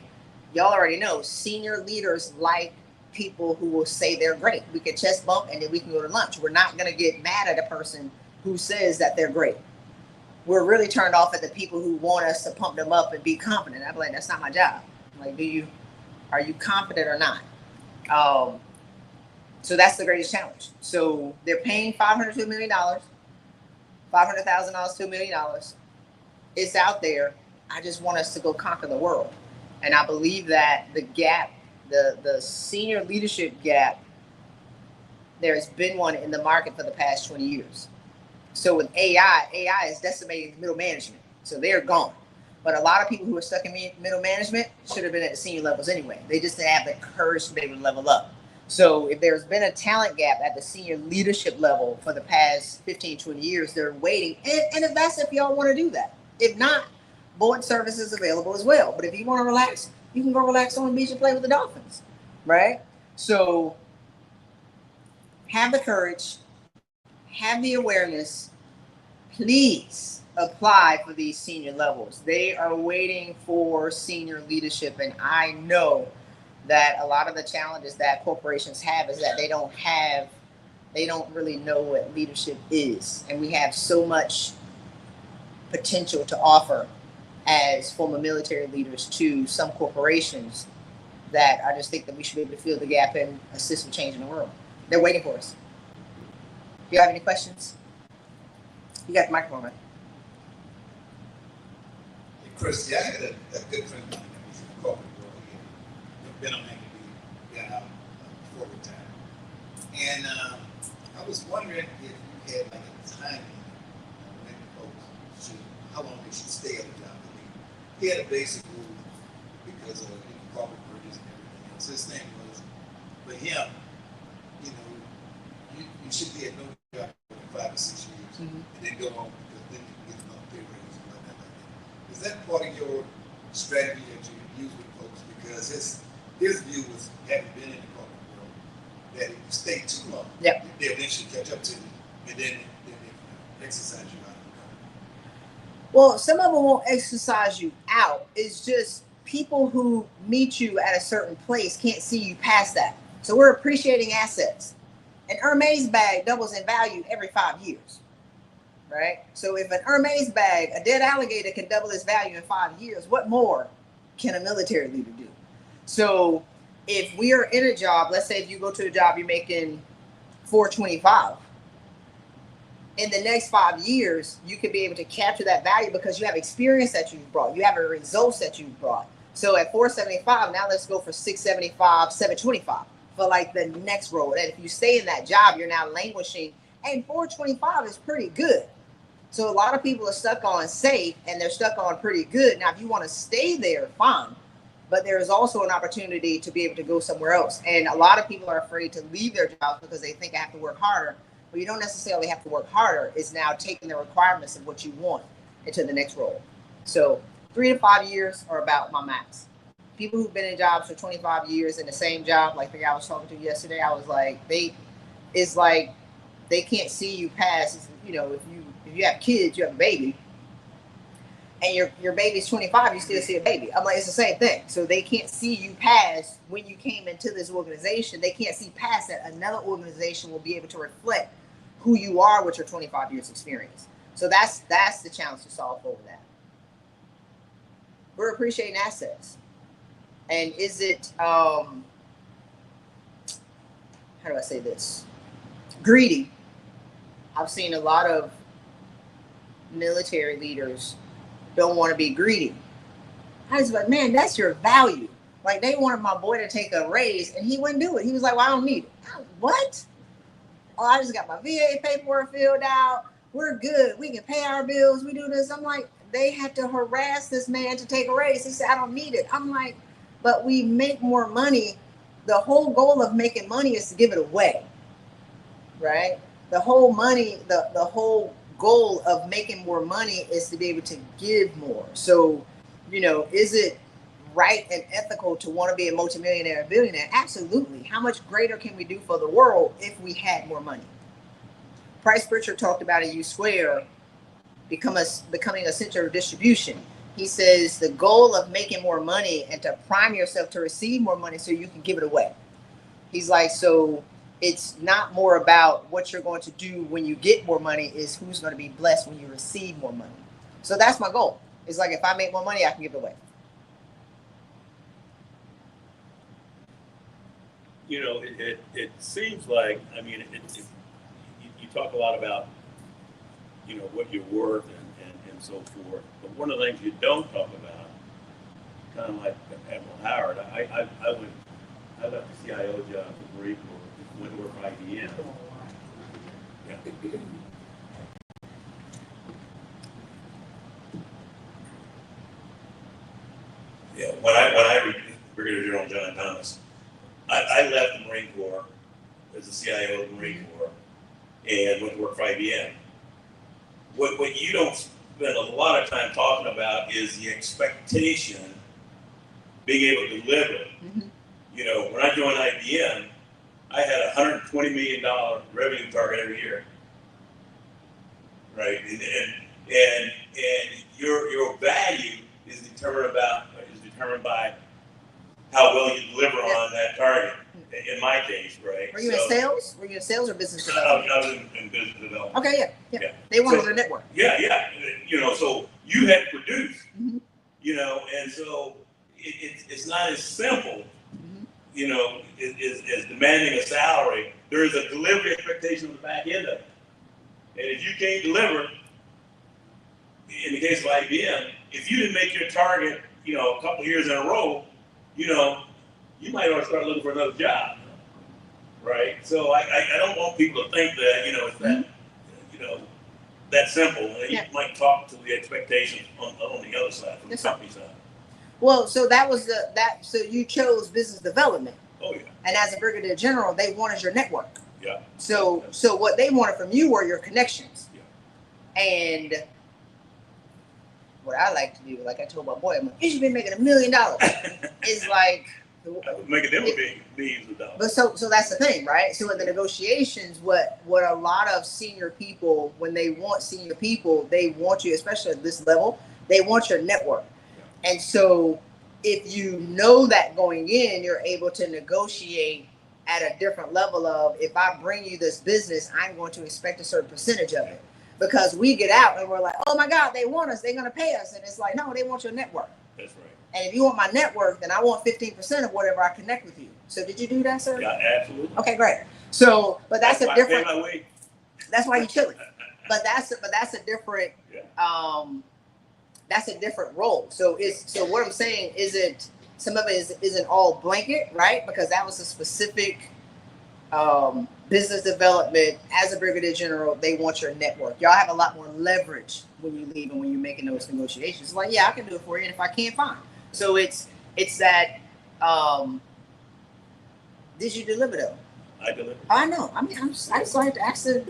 Y'all already know senior leaders like people who will say they're great. We can chest bump and then we can go to lunch. We're not going to get mad at a person who says that they're great. We're really turned off at the people who want us to pump them up and be confident. I'm like, that's not my job. I'm like, are you confident or not? So that's the greatest challenge. So they're paying $500 to $1 million, $500,000 to $1 million. It's out there. I just want us to go conquer the world. And I believe that the gap, the senior leadership gap, there's been one in the market for the past 20 years. So with AI is decimating middle management. So they're gone. But a lot of people who are stuck in middle management should have been at the senior levels anyway. They just didn't have the courage to be able to level up. So if there's been a talent gap at the senior leadership level for the past 15, 20 years, they're waiting. And if that's if y'all want to do that. If not, board service is available as well. But if you want to relax, you can go relax on the beach and play with the dolphins, right? So have the courage, have the awareness. Please apply for these senior levels. They are waiting for senior leadership. And I know that a lot of the challenges that corporations have is that they don't really know what leadership is. And we have so much potential to offer as former military leaders to some corporations that I just think that we should be able to fill the gap and assist with changing the world. They're waiting for us. Do you have any questions? You got the microphone, right? Hey, Chris, yeah, I had a good friend of mine that was in the corporate world here. Been on active, got out before retirement. And I was wondering if you had like a time limit when folks should, how long they should stay at a job. He had a basic rule because of corporate mergers and everything else. His thing was, for him, you know, you should be at no job for 5 or 6 years, and then go on because then you can get another pay raise and like that. Is that part of your strategy that you use with folks? Because his view was, having been in the corporate world, that if you stay too long, Yep. they eventually catch up to you, and then they exercise you out of the company. Well, some of them won't exercise you out. It's just people who meet you at a certain place can't see you past that. So we're appreciating assets. An Hermes bag doubles in value every 5 years, right? So if an Hermes bag, a dead alligator, can double its value in 5 years, what more can a military leader do? So if we are in a job, let's say if you go to a job, you're making $425. In the next 5 years, you could be able to capture that value because you have experience that you've brought. You have the results that you've brought. So at $475, now let's go for $675, $725 for like the next role. And if you stay in that job, you're now languishing. And $425 is pretty good. So a lot of people are stuck on safe and they're stuck on pretty good. Now, if you want to stay there, fine. But there is also an opportunity to be able to go somewhere else. And a lot of people are afraid to leave their jobs because they think I have to work harder. But you don't necessarily have to work harder. It's now taking the requirements of what you want into the next role. So 3 to 5 years are about my max. People who've been in jobs for 25 years in the same job, like the guy I was talking to yesterday, I was like, it's like they can't see you past. You know, if you have kids, you have a baby, and your baby's 25, you still see a baby. I'm like, it's the same thing. So they can't see you past when you came into this organization. They can't see past that another organization will be able to reflect who you are with your 25 years experience. So that's the challenge to solve over that. We're appreciating assets. And is it, how do I say this? Greedy. I've seen a lot of military leaders don't want to be greedy. I was like, man, that's your value. Like, they wanted my boy to take a raise and he wouldn't do it. He was like, well, I don't need it. What? Oh, I just got my VA paperwork filled out. We're good. We can pay our bills. We do this. I'm like, they had to harass this man to take a raise. He said, I don't need it. I'm like, but we make more money. The whole goal of making money is to give it away, right? The whole whole goal of making more money is to be able to give more. So, you know, is it right and ethical to want to be a multimillionaire and billionaire? Absolutely. How much greater can we do for the world if we had more money? Price Pritchard talked about in U Square becoming a center of distribution. He says the goal of making more money and to prime yourself to receive more money so you can give it away. He's like, so it's not more about what you're going to do when you get more money, is who's going to be blessed when you receive more money. So that's my goal. It's like, if I make more money, I can give it away. You know, it seems like, I mean, you talk a lot about, you know, what you're worth and so forth. But one of the things you don't talk about kind of like Admiral Howard. I left the CIO job for Marine Corps, went to work for IBM. Yeah. Yeah, when I Brigadier General John Thomas, I left the Marine Corps as the CIO of the Marine Corps and went to work for IBM. What you don't spend a lot of time talking about is the expectation, being able to deliver. Mm-hmm. You know, when I joined IBM, I had a $120 million revenue target every year, right? And your value is determined by how well you deliver on that target. In my case, right? Were you in sales? Were you in sales or business I development? was in business development. Okay, yeah. They wanted their network. Yeah. You know, so you had to produce. Mm-hmm. You know, and so it's not as simple. Mm-hmm. You know, is demanding a salary. There is a delivery expectation on the back end of it. And if you can't deliver, in the case of IBM, if you didn't make your target, you know, a couple of years in a row, you know, you might want to start looking for another job, right? So I don't want people to think that, you know, it's that, you know, that simple. And you might talk to the expectations on the other side, from the company side. Well, so that was so you chose business development. Oh yeah. And as a brigadier general, they wanted your network. Yeah. So what they wanted from you were your connections. Yeah. And what I like to do, like I told my boy, I'm like, you should be making $1 million. It's like making them millions of dollars. But so that's the thing, right? So in the negotiations, what a lot of senior people, when they want senior people, they want you, especially at this level, they want your network. Yeah. And so if you know that going in, you're able to negotiate at a different level of, if I bring you this business, I'm going to expect a certain percentage of it. Because we get out and we're like, oh my God, they want us, they're going to pay us. And it's like, no, they want your network. That's right. And if you want my network, then I want 15% of whatever I connect with you. So did you do that, sir? Yeah, absolutely. Okay, great. So, but that's a different. I pay my way. That's why you're chilling. But that's a different. That's a different role. So what I'm saying isn't, some of it isn't all blanket, right? Because that was a specific business development. As a brigadier general, they want your network. Y'all have a lot more leverage when you leave and when you're making those negotiations. It's like, yeah, I can do it for you, and if I can't, fine. So it's that. Did you deliver though? I delivered. I know. I mean, I just like to ask a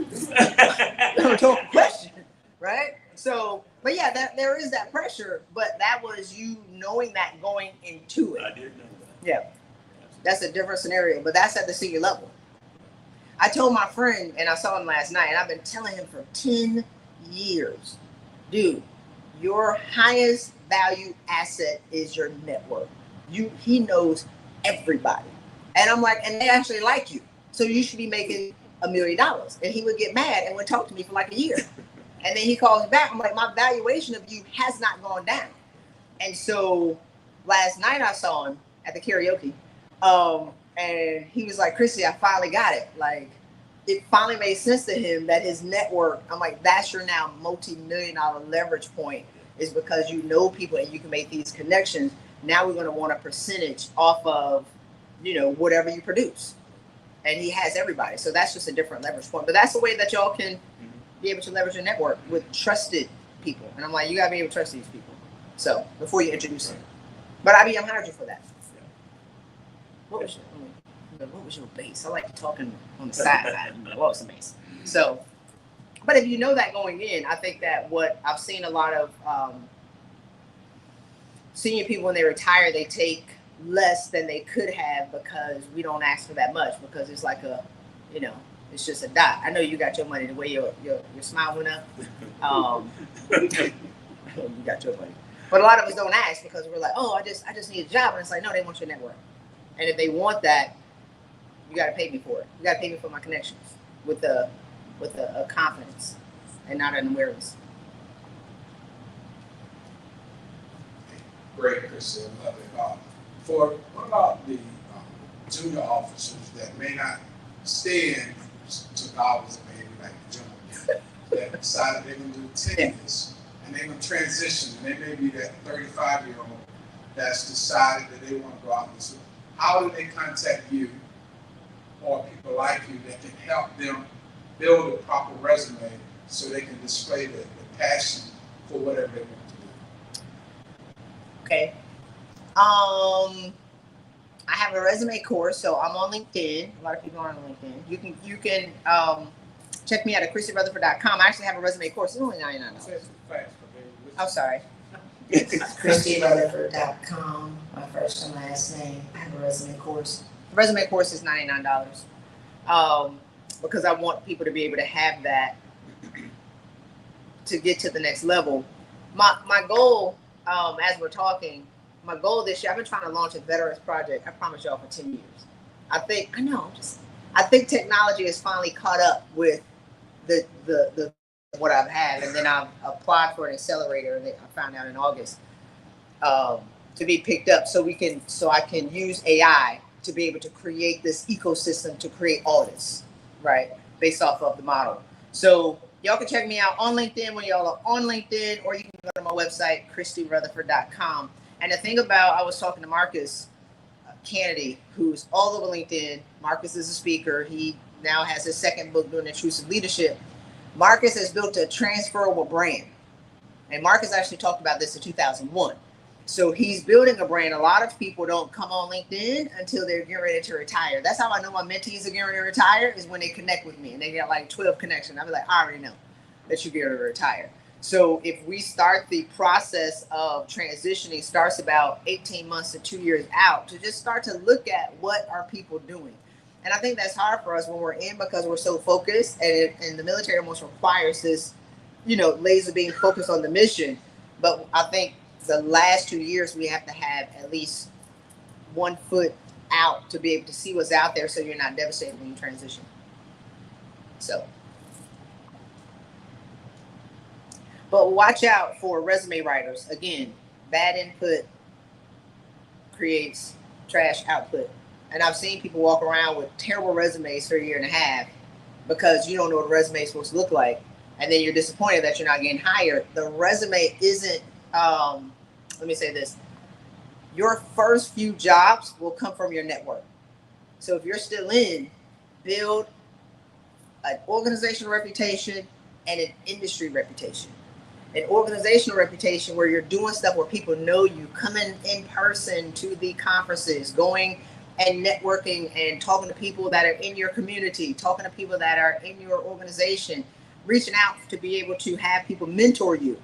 rhetorical question, right? So, but yeah, there is that pressure, but that was you knowing that going into it. I did know that. Yeah, that's a different scenario, but that's at the senior level. I told my friend, and I saw him last night, and I've been telling him for 10 years, dude, your highest value asset is your network. He knows everybody. And I'm like, and they actually like you. So you should be making $1 million. And he would get mad and would talk to me for like a year. And then he calls me back. I'm like, my valuation of you has not gone down. And so last night I saw him at the karaoke. And he was like, Chrissy, I finally got it. Like, it finally made sense to him that his network, I'm like, that's your now multi-million-dollar leverage point, is because you know people and you can make these connections. Now we're going to want a percentage off of, whatever you produce. And he has everybody. So that's just a different leverage point. But that's the way that y'all can be able to leverage your network with trusted people. And I'm like, you got to be able to trust these people. So before you introduce them. But I'm hired you for that. What was your base? I like talking on the side. What was the base? So, but if you know that going in, I think that what I've seen a lot of senior people, when they retire, they take less than they could have because we don't ask for that much, because it's like it's just a dot. I know you got your money the way your smile went up. You got your money. But a lot of us don't ask because we're like, oh, I just need a job. And it's like, no, they want your network. And if they want that, you got to pay me for it. You got to pay me for my connections with a confidence and not an awareness. Great, Chris. I love it. What about the junior officers that may not stay in 2 hours, maybe like John, that decided they're going to do 10 years and they're going to transition, and they may be that 35-year-old that's decided that they want to go out this way, how do they contact you or people like you that can help them build a proper resume so they can display the passion for whatever they want to do? Okay. I have a resume course, so I'm on LinkedIn. A lot of people are on LinkedIn. You can check me out at ChristyRutherford.com. I actually have a resume course. It's only $99. I'm sorry. ChristyRutherford.com. My first and last name. I have a resume course. The resume course is $99. Because I want people to be able to have that to get to the next level. My goal, as we're talking, my goal this year, I've been trying to launch a veterans project. I promise y'all, for 10 years. I think technology has finally caught up with the what I've had, and then I've applied for an accelerator that I found out in August to be picked up, so I can use AI to be able to create this ecosystem to create all this, right, based off of the model. So y'all can check me out on LinkedIn when y'all are on LinkedIn, or you can go to my website, ChristyRutherford.com. And the thing about, I was talking to Marcus Kennedy, who's all over LinkedIn. Marcus is a speaker. He now has his second book doing intrusive leadership. Marcus has built a transferable brand. And Marcus actually talked about this in 2001. So he's building a brand. A lot of people don't come on LinkedIn until they're getting ready to retire. That's how I know my mentees are getting ready to retire, is when they connect with me and they get like 12 connections. I'll be like, I already know that you're getting ready to retire. So if we start the process of transitioning, starts about 18 months to 2 years out, to just start to look at what are people doing. And I think that's hard for us when we're in, because we're so focused, and the military almost requires this, laser beam focused on the mission. But I think the last 2 years, we have to have at least 1 foot out to be able to see what's out there, so you're not devastated when you transition. So, but watch out for resume writers. Again, bad input creates trash output. And I've seen people walk around with terrible resumes for a year and a half because you don't know what a resume is supposed to look like. And then you're disappointed that you're not getting hired. The resume isn't, let me say this. Your first few jobs will come from your network. So if you're still in, build an organizational reputation and an industry reputation. An organizational reputation where you're doing stuff where people know you, coming in person to the conferences, going and networking and talking to people that are in your community, talking to people that are in your organization, reaching out to be able to have people mentor you.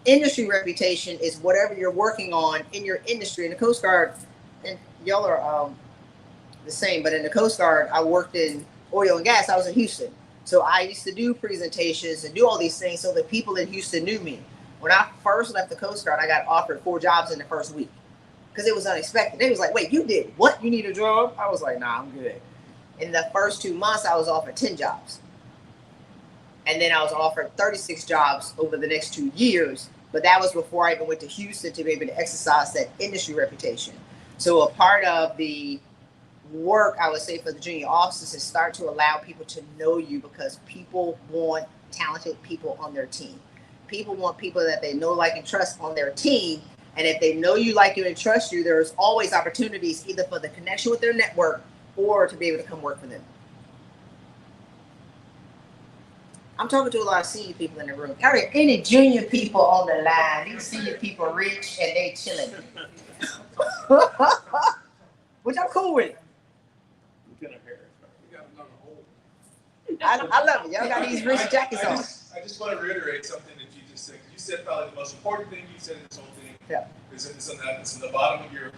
Industry reputation is whatever you're working on in your industry. In the Coast Guard, and y'all are the same, but in the Coast Guard, I worked in oil and gas. I was in Houston. So I used to do presentations and do all these things so that people in Houston knew me. When I first left the Coast Guard, I got offered 4 jobs in the first week because it was unexpected. They was like, wait, you did what? You need a job? I was like, nah, I'm good. In the first 2 months, I was offered 10 jobs. And then I was offered 36 jobs over the next 2 years. But that was before I even went to Houston to be able to exercise that industry reputation. So a part of the work, I would say, for the junior officers is start to allow people to know you, because people want talented people on their team. People want people that they know, like, and trust on their team. And if they know you, like you, and trust you, there's always opportunities either for the connection with their network or to be able to come work for them. I'm talking to a lot of senior people in the room. Are there any junior people on the line? These senior people rich and they chilling. Which I'm cool with. I love it. Y'all got these rich jackets on. I just want to reiterate something that you just said. You said probably the most important thing you said in this whole thing. Yeah. It's in the bottom of your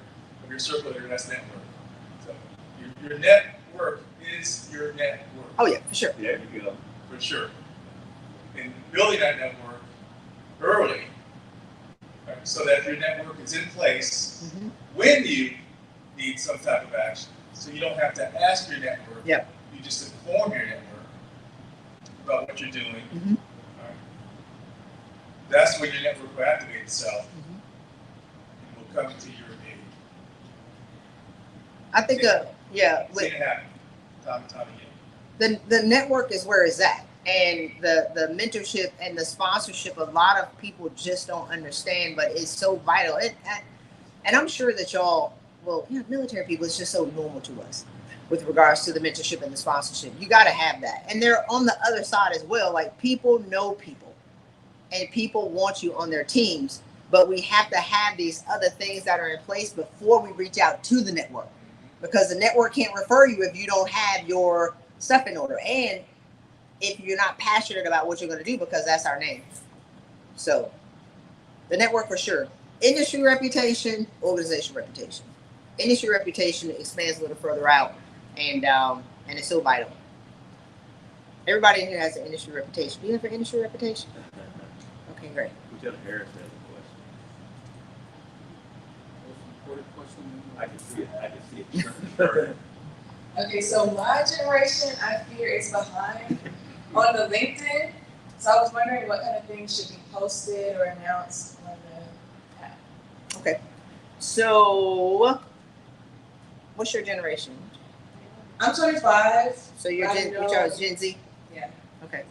circle there. That's network. So your network is your net worth. Oh yeah, for sure. There you go. For sure. And building that network early, right, so that your network is in place when you need some type of action. So you don't have to ask your network. Yep. You just inform your network about what you're doing. Right? That's when your network will activate itself and will come to your aid. I think, Seen it happen time and time again. the network is where it's at. And the mentorship and the sponsorship, a lot of people just don't understand, but it's so vital. And I'm sure that y'all, well, military people, it's just so normal to us with regards to the mentorship and the sponsorship. You got to have that. And they're on the other side as well. Like, people know people and people want you on their teams, but we have to have these other things that are in place before we reach out to the network, because the network can't refer you if you don't have your stuff in order. And if you're not passionate about what you're going to do, because that's our name. So the network for sure. Industry reputation, organization reputation. Industry reputation expands a little further out, and it's so vital. Everybody in here has an industry reputation. Do you have an industry reputation? Okay, great. Lieutenant Harris has a question. I can see it. Okay, so my generation, I fear, is behind on the LinkedIn. So I was wondering what kind of things should be posted or announced on the app. Okay. So, what's your generation? I'm 25. So you're Gen Z? Yeah. Okay.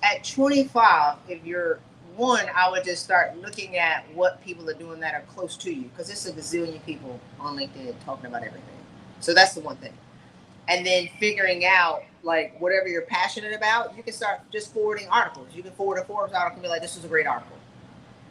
At 25, if you're one, I would just start looking at what people are doing that are close to you, because there's a gazillion people on LinkedIn talking about everything. So that's the one thing. And then figuring out, like, whatever you're passionate about, you can start just forwarding articles. You can forward a Forbes article and be like, this was a great article,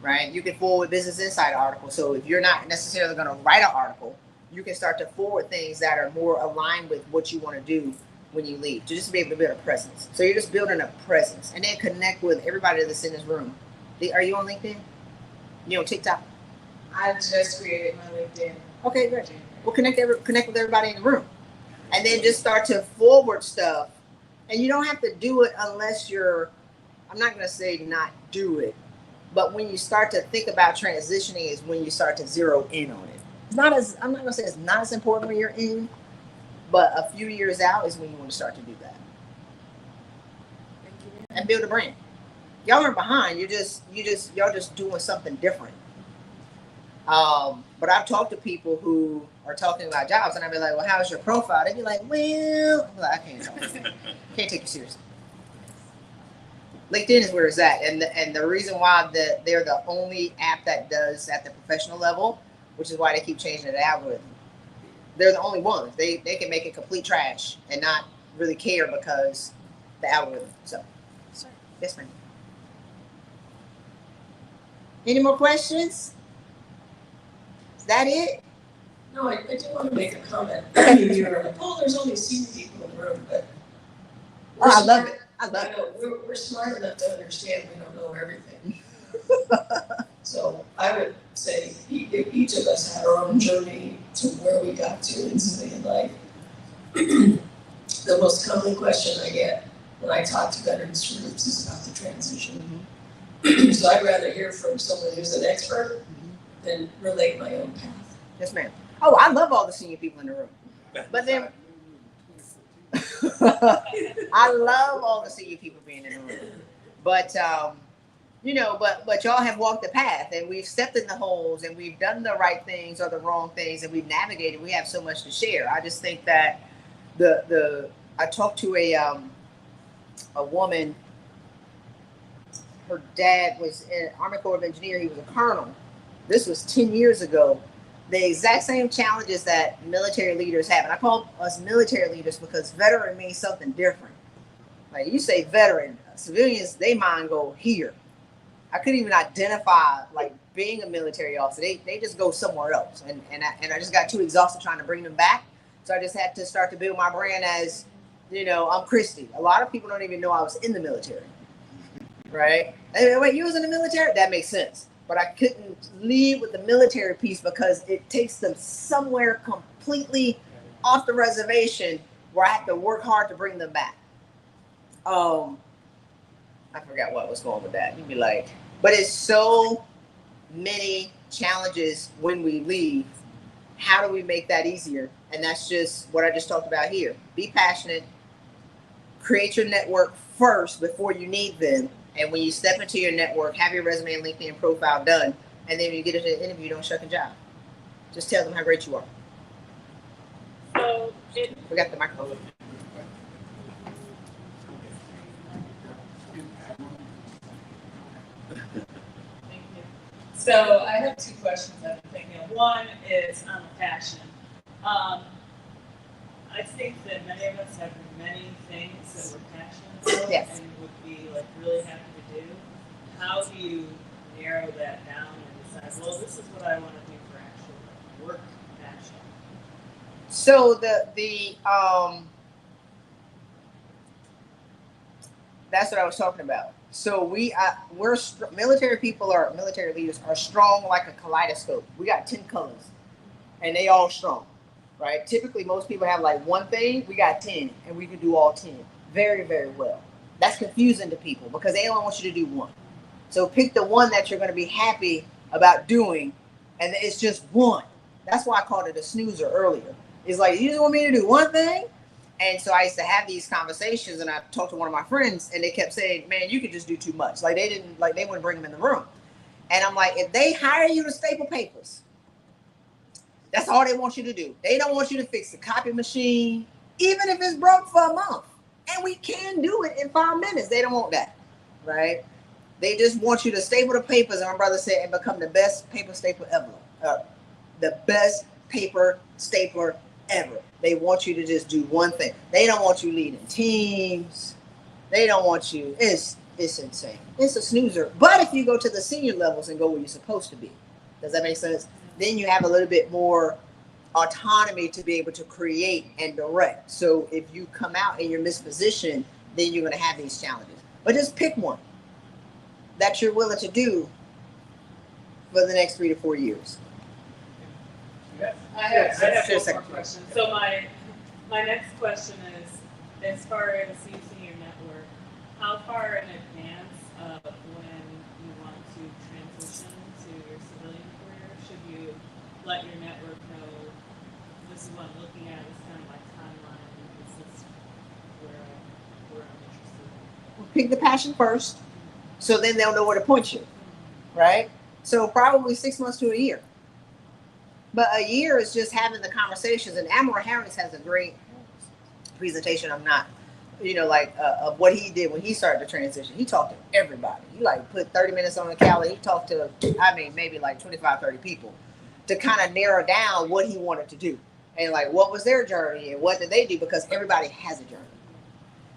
right? You can forward Business Insider articles. So if you're not necessarily going to write an article, you can start to forward things that are more aligned with what you want to do when you leave, to just be able to build a presence. So you're just building a presence, and then connect with everybody that's in this room. Are you on LinkedIn? You on TikTok? I just created my LinkedIn. Okay, great. Well, connect with everybody in the room, and then just start to forward stuff. And you don't have to do it unless you're, I'm not going to say not do it, but when you start to think about transitioning is when you start to zero in on it. It's not as, I'm not going to say it's not as important when you're in, but a few years out is when you want to start to do that. Thank you. And build a brand. Y'all aren't behind. Y'all just doing something different. But I've talked to people who are talking about jobs, and I'd be like, well, how's your profile? They'd be like, well, I'm like, I can't talk. Can't take you seriously. LinkedIn is where it's at. And the reason why they're the only app that does at the professional level, which is why they keep changing the algorithm. They're the only ones. They can make it complete trash and not really care because the algorithm. So, yes, ma'am. Any more questions? Is that it? No, I do want to make a comment. You're like, oh, there's only senior people in the room, but I love it. I love it. know we're smart enough to understand we don't know everything. So I would say each of us had our own journey to where we got to in civilian life. The most common question I get when I talk to veterans groups is about the transition. So I'd rather hear from someone who's an expert than relate my own path. Yes, ma'am. Oh, I love all the senior people in the room. But then I love all the senior people being in the room. But but y'all have walked the path, and we've stepped in the holes, and we've done the right things or the wrong things, and we've navigated. We have so much to share. I just think that I talked to a woman. Her dad was in Army Corps of Engineers. He was a colonel. This was 10 years ago. The exact same challenges that military leaders have. And I call us military leaders because veteran means something different. Like, you say veteran, civilians, they mind go here. I couldn't even identify like being a military officer. They just go somewhere else. And I just got too exhausted trying to bring them back. So I just had to start to build my brand as, I'm Christy. A lot of people don't even know I was in the military. Right? And wait, you was in the military? That makes sense. But I couldn't leave with the military piece because it takes them somewhere completely off the reservation where I have to work hard to bring them back. I forgot what was going with that. You'd be like, but it's so many challenges when we leave. How do we make that easier? And that's just what I just talked about here. Be passionate. Create your network first before you need them. And when you step into your network, have your resume and LinkedIn profile done. And then when you get into the interview, don't shuck a job. Just tell them how great you are. So, we got the microphone. So I have two questions I've been thinking of. One is on passion. I think that many of us have many things that we're passionate about Yes. and would be like really happy to do. How do you narrow that down and decide, well, this is what I want to do for actual work passion? So that's what I was talking about. So military people or military leaders are strong like a kaleidoscope. We got 10 colors, and they all strong, right? Typically, most people have like one thing. We got 10, and we can do all 10 very, very well. That's confusing to people because they only want you to do one. So pick the one that you're going to be happy about doing, and it's just one. That's why I called it a snoozer earlier. It's like, you just want me to do one thing? And so I used to have these conversations, and I talked to one of my friends, and they kept saying, man, you could just do too much. Like they wouldn't bring them in the room. And I'm like, if they hire you to staple papers, that's all they want you to do. They don't want you to fix the copy machine, even if it's broke for a month. And we can do it in 5 minutes. They don't want that, right? They just want you to staple the papers, and my brother said, and become the best paper stapler ever. The best paper stapler ever. They want you to just do one thing. They don't want you leading teams. They don't want you. It's insane. It's a snoozer. But if you go to the senior levels and go where you're supposed to be, does that make sense? Then you have a little bit more autonomy to be able to create and direct. So if you come out and you're mispositioned, then you're going to have these challenges. But just pick one that you're willing to do for the next 3 to 4 years. I have one more question. So my next question is, as far as using your network, how far in advance of when you want to transition to your civilian career should you let your network know, this is what I'm looking at, this is kind of my timeline, this is where I'm interested in? Pick the passion first, so then they'll know where to point you, right? So probably 6 months to a year. But a year is just having the conversations. And Admiral Harris has a great presentation. Of what he did when he started the transition. He talked to everybody. He put 30 minutes on the calendar. He talked to, maybe 25, 30 people to kind of narrow down what he wanted to do. And what was their journey and what did they do? Because everybody has a journey.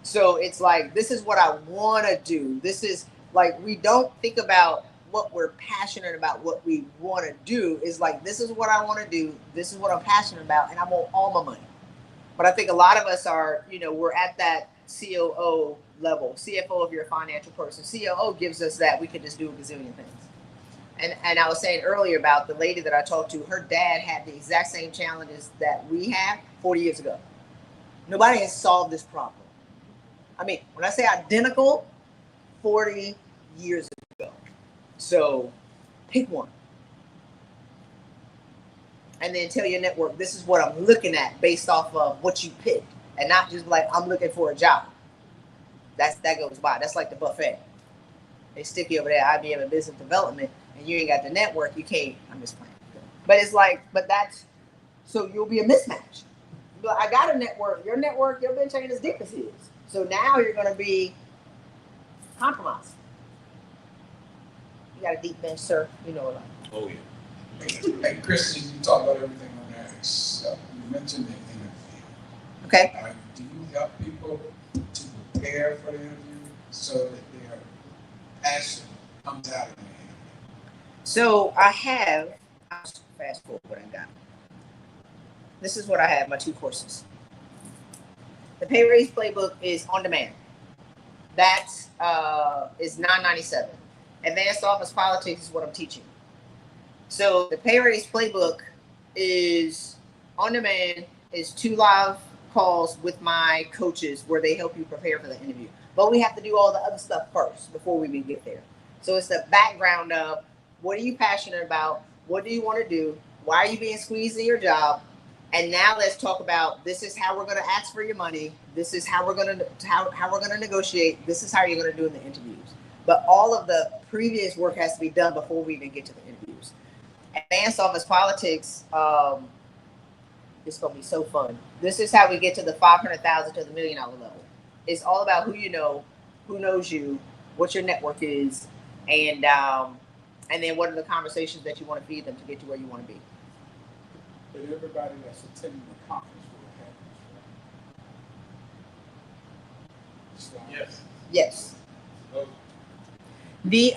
So it's this is what I want to do. This is we don't think about what we're passionate about, what we want to do is this is what I want to do. This is what I'm passionate about. And I want all my money. But I think a lot of us are, we're at that COO level. CFO if you're a financial person. COO gives us that we can just do a gazillion things. And I was saying earlier about the lady that I talked to, her dad had the exact same challenges that we have 40 years ago. Nobody has solved this problem. When I say identical, 40 years ago. So pick one. And then tell your network, this is what I'm looking at based off of what you picked. And not just I'm looking for a job. That goes by. That's like the buffet. They stick you over there, IBM and business development, and you ain't got the network, you can't. I'm just playing. But it's so you'll be a mismatch. But I got a network. Your bench ain't as deep as his. So now you're going to be compromised. You got a deep bench, sir. You know what I Oh, yeah. Hey, Christy, you talk about everything on there except you mentioned the interview. Okay. Do you help people to prepare for the interview so that their passion comes out in the interview? So I'll fast forward what I got. This is what I have, my 2 courses. The Pay Raise Playbook is on demand. That is $9.97. Advanced Office Politics is what I'm teaching. So the Pay Raise Playbook is on demand. It's 2 live calls with my coaches where they help you prepare for the interview. But we have to do all the other stuff first before we even get there. So it's the background of what are you passionate about? What do you want to do? Why are you being squeezed in your job? And now let's talk about this is how we're going to ask for your money. This is how we're going to negotiate. This is how you're going to do in the interviews. But all of the previous work has to be done before we even get to the interviews. Advanced Office Politics, it's going to be so fun. This is how we get to the 500,000 to the $1 million level. It's all about who you know, who knows you, what your network is, and And then what are the conversations that you want to feed them to get you where you want to be? But everybody that's attending the conference will have this. Yes. Yes. Oh, The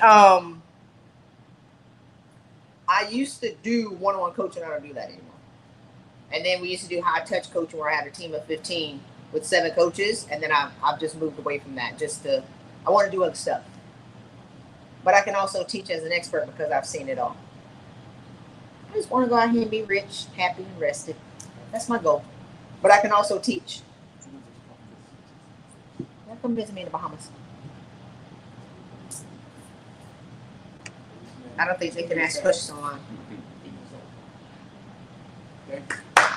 I used to do one-on-one coaching. I don't do that anymore. And then we used to do high touch coaching where I had a team of 15 with 7 coaches, and then I've just moved away from that. I want to do other stuff. But I can also teach as an expert because I've seen it all. I just want to go out here and be rich, happy, and rested. That's my goal. But I can also teach. Come visit me in the Bahamas. I don't think they can ask questions online.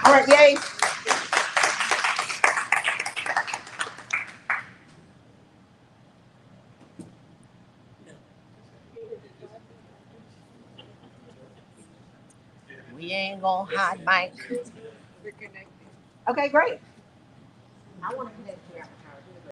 All right, yay. We ain't gonna hide Mike. Okay, great. I want to connect to you.